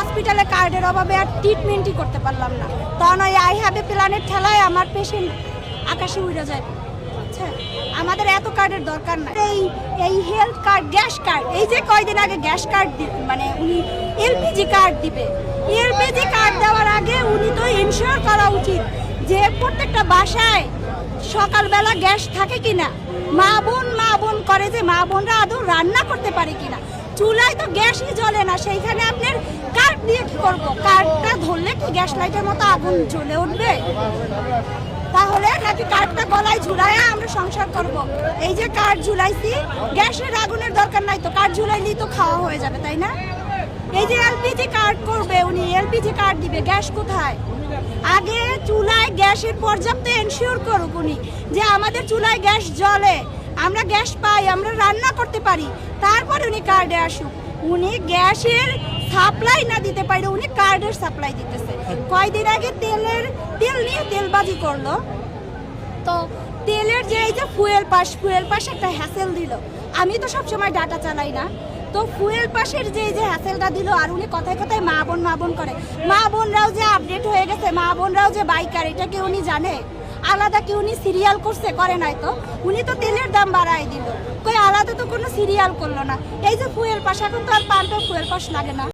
হসপিটালে কার্ডের অভাবে আর ট্রিটমেন্টই করতে পারলাম না। তখন ওই আই হ্যাভ এ প্ল্যানের ঠেলায় আমার পেশেন্ট আকাশে উড়ে যায়। আচ্ছা, আমাদের এত কার্ডের দরকার নাই। এই হেলথ কার্ড, গ্যাস কার্ড, এই যে কয়দিন আগে গ্যাস কার্ড মানে উনি এলপিজি কার্ড দিবে, এলপিজি কার্ড দেওয়ার আগে উনি তো ইনশিওর করা উচিত যে প্রত্যেকটা বাসায় সকালবেলা গ্যাস থাকে কিনা, মা বোন করে যে মা বোনরা আদৌ রান্না করতে পারে কিনা। চুলায় তো গ্যাসই জ্বলে না, সেইখানে আপনার কার্ড দিয়ে কি করবো? কার্ডটা ধরলে কি গ্যাস লাইটের মতো আগুন জ্বলে উঠবে? তাহলে নাকি কার্ডটা গলায় ঝুলায় আমরা সংসার করব? এই যে কার্ড ঝুলাইছি, গ্যাসের আগুনের দরকার নাই তো, কার্ড ঝুলাইলেই তো খাওয়া হয়ে যাবে, তাই না? এই যে এলপিজি কার্ড করবে উনি, এলপিজি কার্ড দিবে, গ্যাস কোথায়? আগে চুলায় গ্যাসের পর্যাপ্ত এনশিওর করুক উনি যে আমাদের চুলায় গ্যাস জ্বলে, আমরা গ্যাস পাই, আমরা রান্না করতে পারি, তারপর উনি কার্ডে আসুক। উনি গ্যাসের সাপ্লাই না দিতে পারে, উনি কার্ডের সাপ্লাই দিতেছে। কয়দিন আগে তেল নিয়ে তেলবাজি করলো, তো তেলের যে এই যে ফুয়েল পাস একটা হ্যাসেল দিল। আমি তো সবসময় ডাটা চালাই না, তো ফুয়েল পাশের যে হ্যাসেলটা দিল, আর উনি কথায় কথায় মা বোন করে। মা বোনরাও যে আপডেট হয়ে গেছে, মা বোনরাও যে বাইকার, এটা কি উনি জানে? আলাদা কি উনি সিরিয়াল করছে? করে নাই তো। উনি তো তেলের দাম বাড়ায় দিল, কই আলাদা তো কোনো সিরিয়াল করলো না। এই যে ফুয়েল পাস, এখন তো আর পাল্টা ফুয়েল পাস লাগে না।